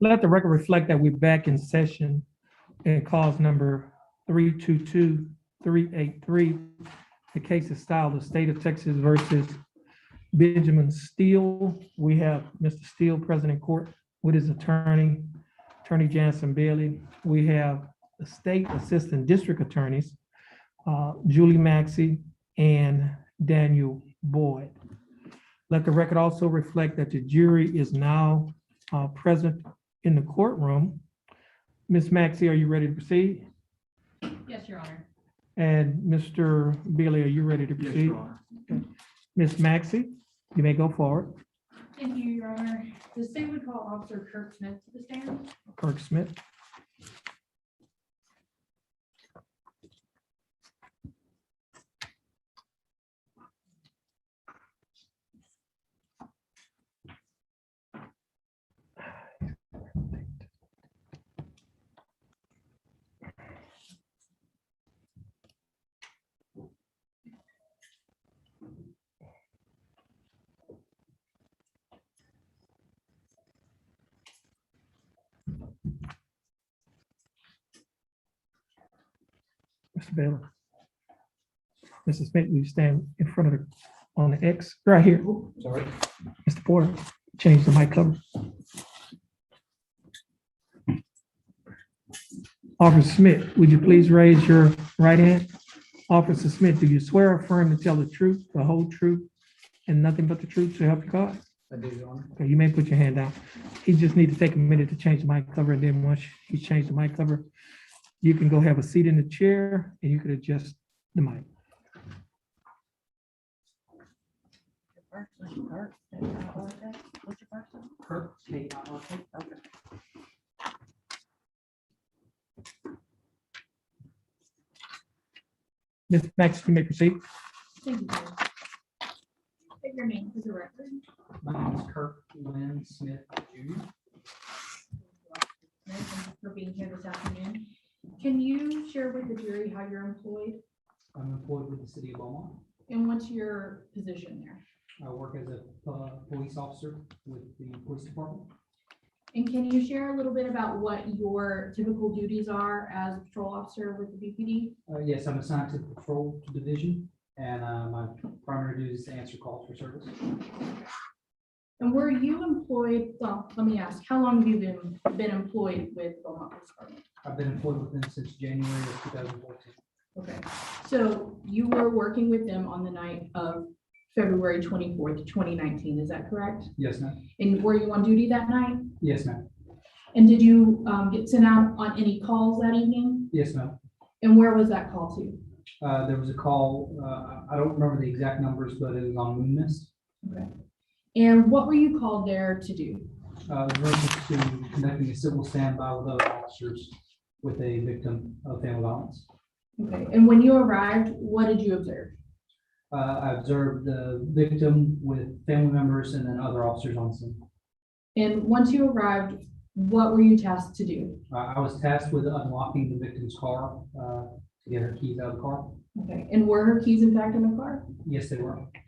Let the record reflect that we're back in session in cause number 322383. The case is styled the State of Texas versus Benjamin Steele. We have Mr. Steele present in court with his attorney, Attorney Jansen Bailey. We have the State Assistant District Attorneys, Julie Maxey and Daniel Boyd. Let the record also reflect that the jury is now present in the courtroom. Ms. Maxey, are you ready to proceed? Yes, Your Honor. And Mr. Bailey, are you ready to proceed? Yes, Your Honor. Okay. Ms. Maxey, you may go forward. Thank you, Your Honor. The state would call Officer Kirk Smith to the stand. Kirk Smith. Mr. Bailey. Mrs. Smith, will you stand in front of the, on the X, right here. Sorry. Mr. Porter, change the mic cover. Officer Smith, would you please raise your right hand? Officer Smith, do you swear or affirm to tell the truth, the whole truth, and nothing but the truth to help you God? I do, Your Honor. Okay, you may put your hand down. He just need to take a minute to change the mic cover, and then once he's changed the mic cover, you can go have a seat in the chair and you can adjust the mic. Kirk. Ms. Max, you may proceed. Thank you, sir. State your name for the record. My name is Kirk Lynn Smith Jr. Thank you for being here this afternoon. Can you share with the jury how you're employed I'm employed with the city of Beaumont. and what's your position there? I work as a police officer with the police department. And can you share a little bit about what your typical duties are as a patrol officer with the BPD? Yes, I'm assigned to the patrol division, and my primary duty is to answer calls for service. And were you employed, well, let me ask, how long have you been employed with Beaumont Police Department? I've been employed with them since January of 2014. Okay, so you were working with them on the night of February 24th, 2019, is that correct? Yes, ma'am. And were you on duty that night? Yes, ma'am. And did you get sent out on any calls that evening? Yes, ma'am. And where was that call to? There was a call, I don't remember the exact numbers, but it was on Moon Mist. Okay. And what were you called there to do? Versus to conducting a civil standby with other officers with a victim of family violence. Okay, and when you arrived, what did you observe? I observed the victim with family members and then other officers on scene. And once you arrived, what were you tasked to do? I was tasked with unlocking the victim's car to get her keys out of the car. Okay, and were her keys in fact in the car? Yes, they were. Okay.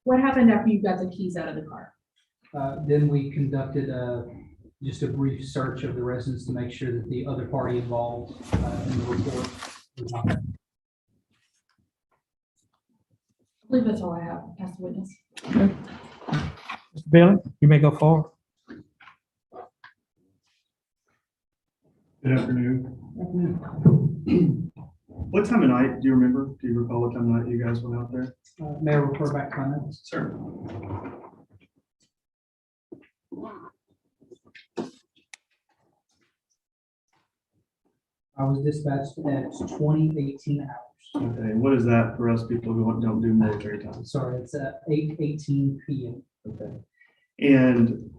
What happened after you got the keys out of the car? Then we conducted just a brief search of the residence to make sure that the other party involved in the report was not there. I believe that's all I have. Ask the witness. Okay. Mr. Bailey, you may go forward. Good afternoon. What time of night do you remember? Do you recall what time of night you guys went out there? May I refer back to my notes? Sir. I was dispatched at 2018 hours. Okay, what is that for us people who don't do military time? Sorry, it's at 8:18 p.m. Okay. And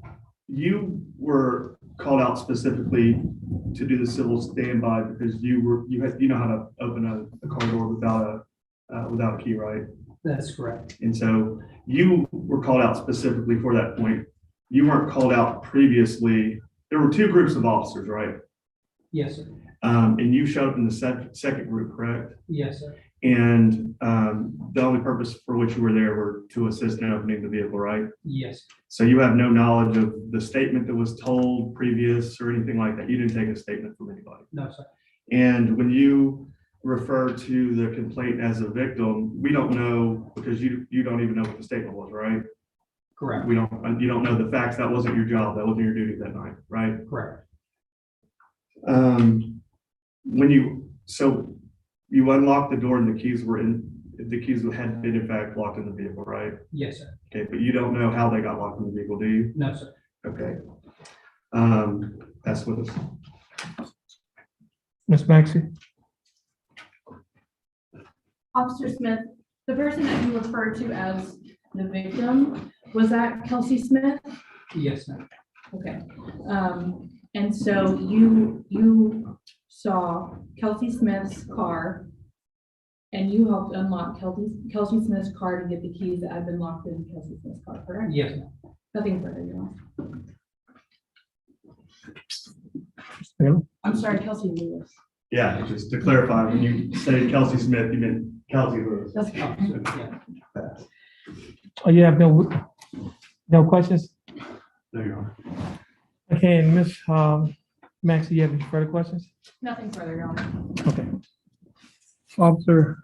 you were called out specifically to do the civil standby because you know how to open a car door without a key, right? That's correct. And so you were called out specifically for that point. You weren't called out previously. There were two groups of officers, right? Yes, sir. And you showed up in the second group, correct? Yes, sir. And the only purpose for which you were there were to assist in opening the vehicle, right? Yes, So you have no knowledge of the statement that was told previous or anything like that? You didn't take a statement from anybody? no, sir. And when you refer to the complaint as a victim, we don't know, because you don't even know what the statement was, right? Correct, You don't know the facts. That wasn't your job. That wasn't your duty that night, right? correct. So you unlocked the door and the keys had been in fact locked in the vehicle, right? Yes, sir. Okay, but you don't know how they got locked in the vehicle, do you? No, sir. Okay. That's with us. Ms. Maxey? Officer Smith, the person that you referred to as the victim, was that Kelsey Smith? Yes, ma'am. Okay. And so you saw Kelsey Smith's car and you helped unlock Kelsey Smith's car to get the keys that had been locked in Kelsey Smith's car, correct? Yes, ma'am. Nothing further, Your Honor. Bailey? I'm sorry, Kelsey Lewis. Yeah, just to clarify, when you say Kelsey Smith, you meant Kelsey Lewis. That's Oh, okay. yeah. Oh, you have no questions? There you are. Okay, and Ms. Maxey, you have any further questions? Nothing further, Your Honor. Okay. Officer,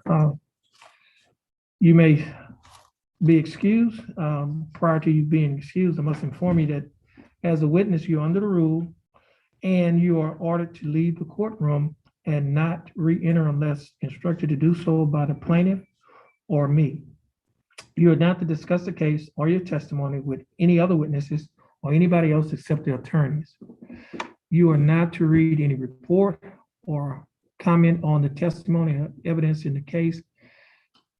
you may be excused. Prior to you being excused, I must inform you that as a witness, you're under the rule and you are ordered to leave the courtroom and not re-enter unless instructed to do so by the plaintiff or me. You are not to discuss the case or your testimony with any other witnesses or anybody else except the attorneys. You are not to read any report or comment on the testimony or evidence in the case,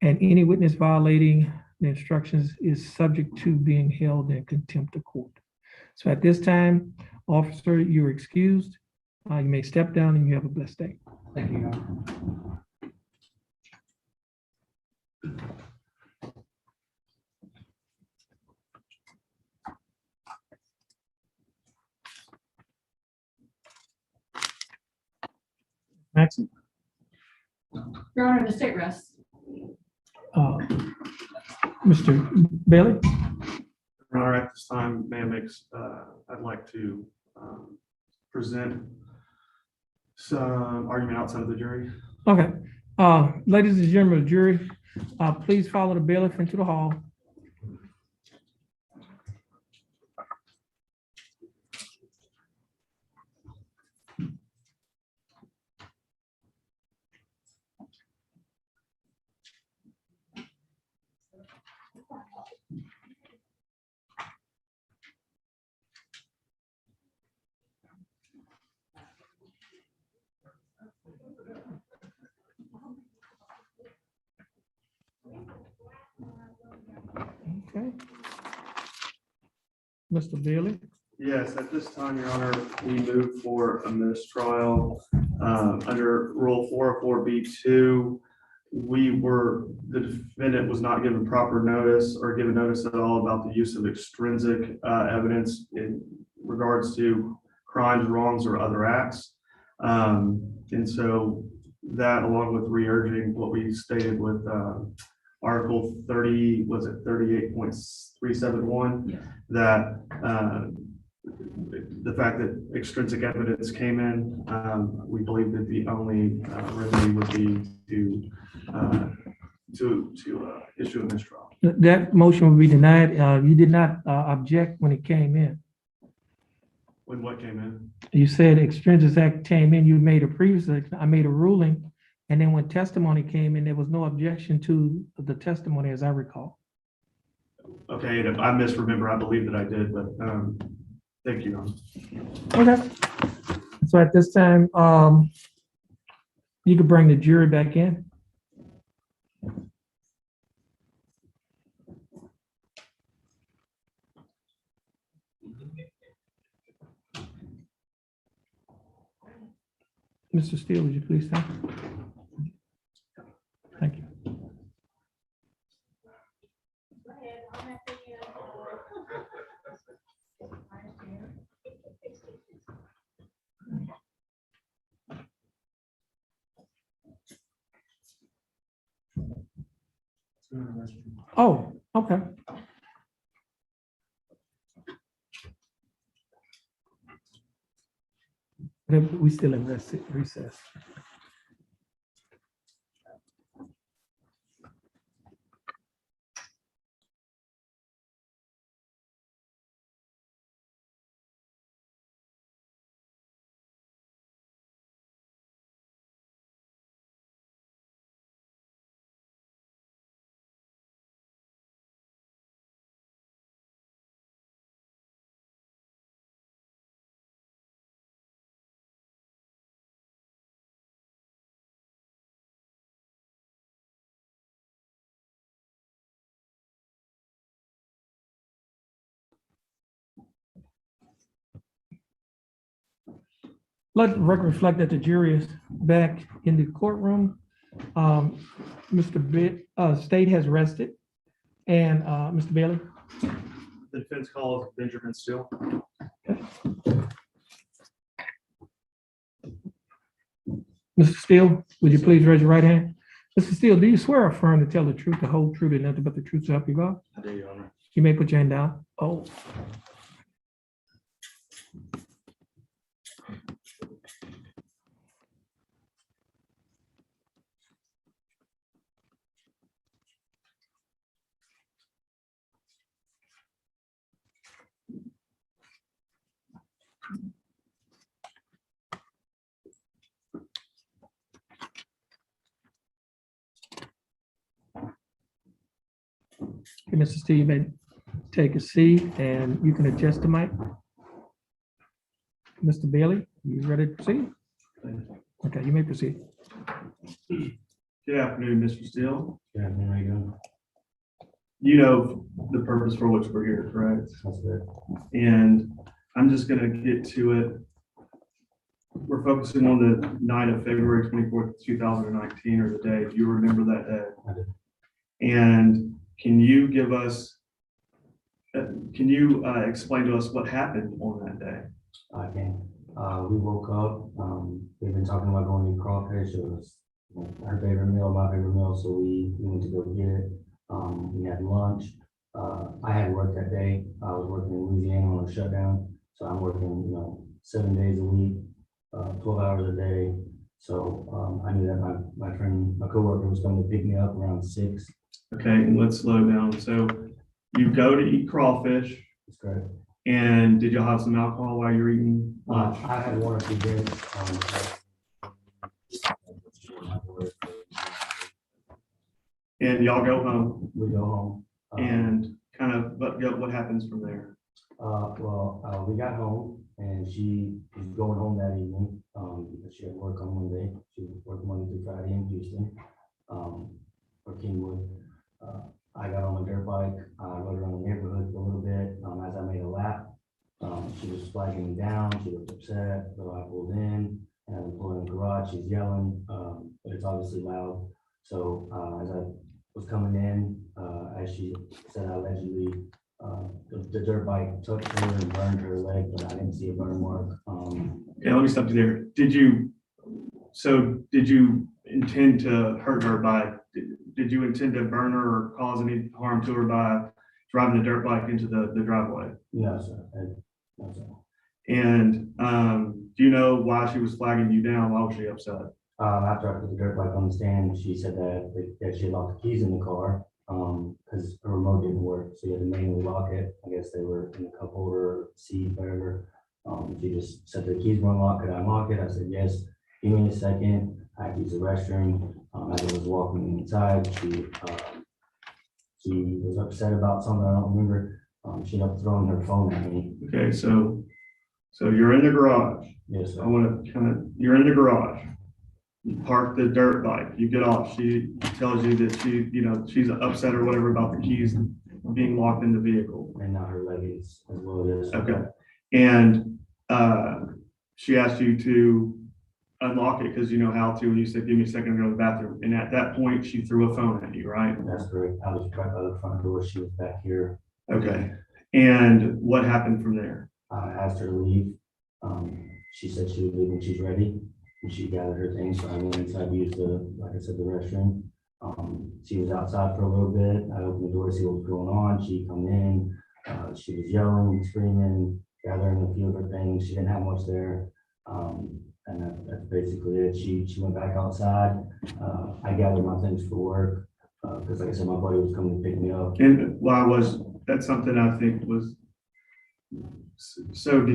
and any witness violating the instructions is subject to being held in contempt of court. So at this time, officer, you're excused. You may step down and you have a blessed day. Thank you, Your Honor. Maxie? Your Honor, the state rests. Mr. Bailey? Your Honor, at this time, I'd like to present some argument outside of the jury. Okay. Ladies and gentlemen of the jury, please follow the bailiff into the hall. Okay. Mr. Bailey? Yes, at this time, Your Honor, we move for a mistrial under Rule 404B2. The defendant was not given proper notice or given notice at all about the use of extrinsic evidence in regards to crimes, wrongs, or other acts. And so that, along with re-urging what we stated with Article 30, was it 38.371? Yeah. That the fact that extrinsic evidence came in, we believe that the only remedy would be to issue a mistrial. That motion will be denied. You did not object when it came in. When what came in? You said extrinsic act came in, you made I made a ruling, and then when testimony came in, there was no objection to the testimony, as I recall. Okay, and if I misremember, I believe that I did, but thank you, Your Honor. Okay. So at this time, you could bring the jury back in. Mr. Steele, would you please stand? Thank you. Oh, okay. We still in recess. Let the record reflect that the jury is back in the courtroom. State has rested. And Mr. Bailey? The defense calls Benjamin Steele. Mr. Steele, would you please raise your right hand? Mr. Steele, do you swear or affirm to tell the truth, the whole truth, and nothing but the truth to help you God? I do, Your Honor. You may put your hand down. Oh. Okay, Mr. Steele, you may take a seat and you can adjust the mic. Mr. Bailey, you ready to proceed? Okay, you may proceed. Good afternoon, Mr. Steele. Yeah, how you doing? You know the purpose for which we're here, correct? That's good. And I'm just gonna get to it. We're focusing on the night of February 24th, 2019, or the day. Do you remember that day? I do. And can you give us, explain to us what happened on that day? I can. We woke up, we've been talking about going to eat crawfish. It was her favorite meal, my favorite meal, so we went to go get it. We had lunch. I had work that day. I was working in Louisiana on a shutdown, so I'm working, 7 days a week, 12 hours a day. So I knew that my coworker was coming to pick me up around 6. Okay, and let's slow down. So you go to eat crawfish, That's correct. and did you have some alcohol while you're eating lunch? I had 1 or 2 drinks. And y'all go home We go home. and kind of, what happens from there? We got home and she was going home that evening, because she had work on Monday. She worked Monday through Friday in Houston, for Kingwood. I got on my dirt bike, rode around the neighborhood for a little bit. As I made a lap, she was flagging me down. She looked upset, so I pulled in, and I pulled in the garage. She's yelling, but it's obviously loud. So, as I was coming in, as she said, allegedly, the dirt bike took her and burned her leg, but I didn't see a burn mark. Okay, let me stop you there. Did you intend to hurt her by, did you intend to burn her or cause any harm to her by driving the dirt bike into the driveway? No, sir. No, sir. And do you know why she was flagging you down? Why was she upset? After I put the dirt bike on the stand, she said that she had locked the keys in the car, because her remote didn't work, so you had to manually lock it. I guess they were in the cup holder, seat, whatever. She just said the keys were unlocked. Could I unlock it? I said, yes. Give me a second. I had to use the restroom. As I was walking inside, she was upset about something I don't remember. She ended up throwing her phone at me. Okay, so you're in the garage. Yes, sir. You're in the garage. You park the dirt bike, you get off. She tells you that she's upset or whatever about the keys being locked in the vehicle. And now her leg is as well as. Okay. And she asked you to unlock it because you know how to, and you said, give me a second to go to the bathroom. And at that point, she threw a phone at you, right? That's correct. I was right by the front door. She was back here. Okay. And what happened from there? I asked her to leave. She said she would leave when she's ready, and she gathered her things. So I went inside to use like I said, the restroom. She was outside for a little bit. I opened the door to see what was going on. She come in, she was yelling, screaming, gathering a few of her things. She didn't have much there. And that's basically it. She went back outside. I gathered my things for work, because like I said, my buddy was coming to pick me up. And that's something I think was, so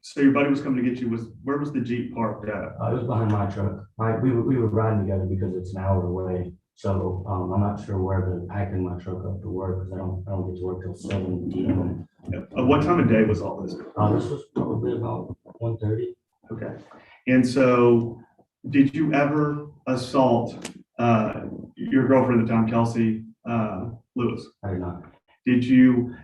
so your buddy was coming to get you, where was the Jeep parked at? It was behind my truck. We were riding together because it's an hour away. So, I'm not sure where to packing my truck up to work, because I don't get to work till 7 p.m. What time of day was all this? This was probably about 1:30. Okay. And so did you ever assault your girlfriend at the time, Kelsey Lewis? I did not. Did you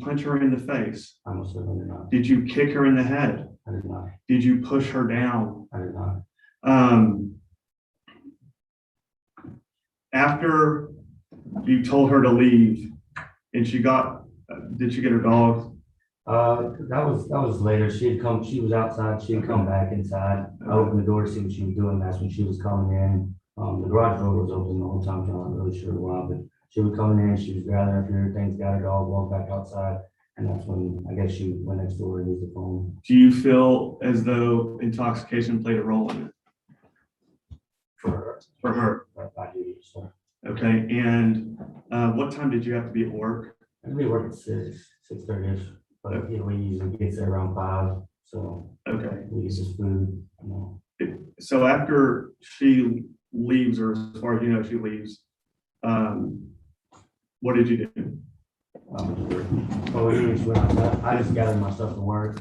punch her in the face? I most certainly did not. Did you kick her in the head? I did not. Did you push her down? I did not. After you told her to leave and did she get her dog? That was later. She was outside. She had come back inside. I opened the door to see what she was doing. That's when she was coming in. The garage door was open the whole time, so I'm not really sure why, but she was coming in. She was gathering a few other things, got her dog, walked back outside. And that's when I guess she went next door and used the phone. Do you feel as though intoxication played a role in it? For her? I do, so. Okay, and what time did you have to be at work? We work at 6:30ish, but we usually get there around 5, so Okay, we get this food, you know. so after she leaves, or as far as you know, she leaves, what did you do? Well, we just went outside. I just gathered my stuff for work,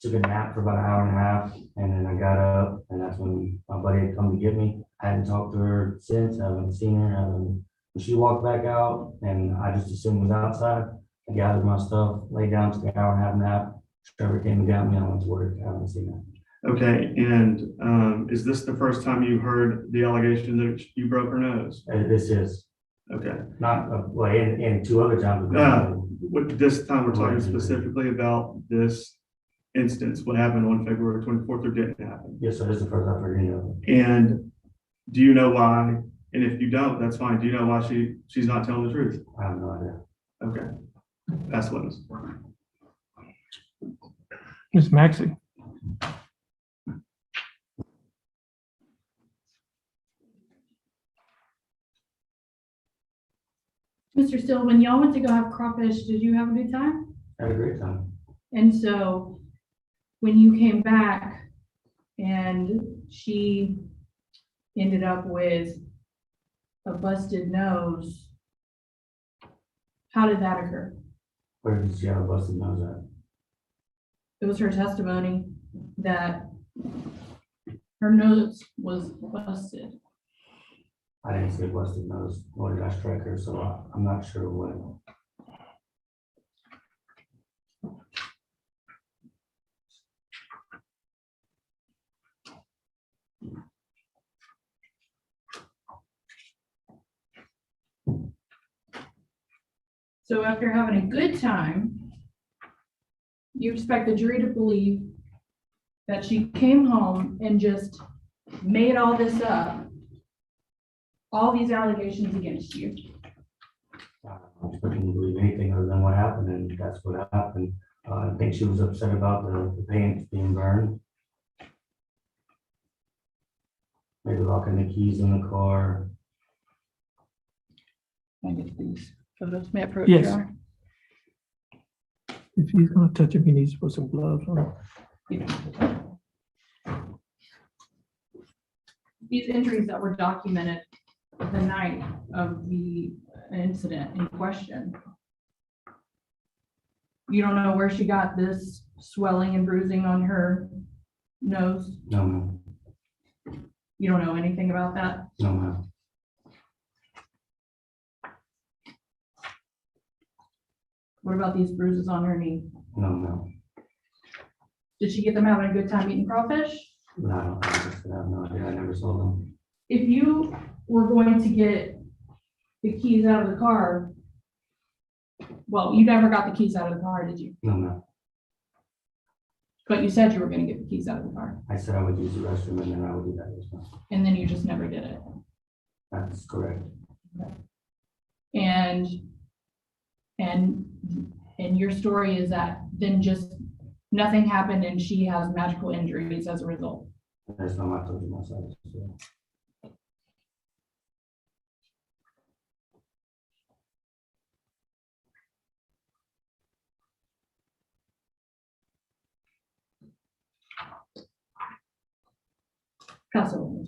took a nap for about an hour and a half, and then I got up, and that's when my buddy had come to get me. I hadn't talked to her since, I haven't seen her, when she walked back out, and I just assumed was outside. I gathered my stuff, laid down, took an hour and a half nap. Trevor came and got me, I went to work, I haven't seen her. Okay, and is this the first time you heard the allegation that you broke her nose? This is Okay, not, well, and 2 other times. this time we're talking specifically about this instance, what happened on February 24th, or didn't happen? Yes, sir, this is the first I've heard any of it. And do you know why? And if you don't, that's fine. Do you know why she's not telling the truth? I have no idea. Okay, pass the witness. Ms. Maxey. Mr. Still, when y'all went to go have crawfish, did you have a good time? I had a great time. And so when you came back and she ended up with a busted nose, how did that occur? Where did she have a busted nose at? It was her testimony that her nose was busted. I didn't see a busted nose, nor did I strike her, so I'm not sure what. So after having a good time, you expect the jury to believe that she came home and just made all this up, all these allegations against you. I couldn't believe anything other than what happened, and that's what happened. I think she was upset about the paint being burned. Maybe locking the keys in the car. Can I get these photos? May I approach? Yes. Your Honor? If he's gonna touch him, he needs to put some gloves on. These injuries that were documented the night of the incident in question. You don't know where she got this swelling and bruising on her nose? No, ma'am. You don't know anything about that? No, ma'am. What about these bruises on her knee? No, ma'am. Did she get them having a good time eating crawfish? No, I don't think I have no idea. I never saw them. If you were going to get the keys out of the car, well, you never got the keys out of the car, did you? No, ma'am. But you said you were gonna get the keys out of the car, I said I would use the restroom and then I would do that as well. and then you just never did it. That's correct. And, and, and your story is that then just nothing happened and she has magical injuries as a result. That's not my told you myself. So. Council.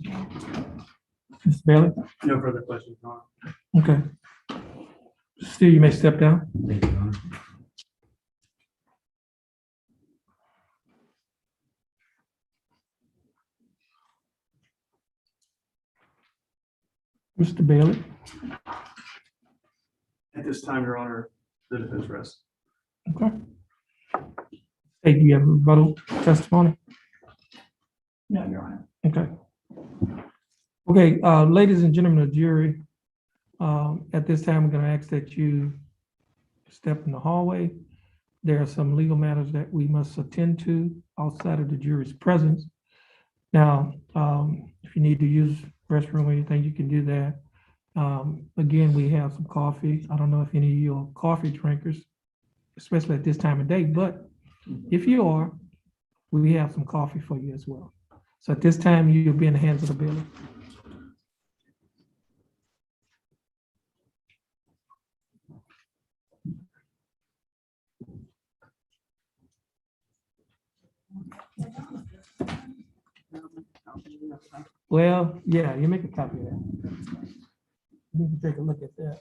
Mr. Bailey? No further questions, Your Honor. Okay. Steele, you may step down. Thank you, Your Honor. Mr. Bailey? At this time, Your Honor, the defense rests. Okay. Hey, do you have a rebuttal testimony? No, Your Honor. Okay. Okay, ladies and gentlemen of the jury, at this time, we're gonna ask that you step in the hallway. There are some legal matters that we must attend to outside of the jury's presence. Now, if you need to use restroom or anything, you can do that. Again, we have some coffee. I don't know if any of you are coffee drinkers, especially at this time of day, but if you are, we have some coffee for you as well. So at this time, you'll be in the hands of the bailiff. Well, yeah, you make a copy of that. You can take a look at that.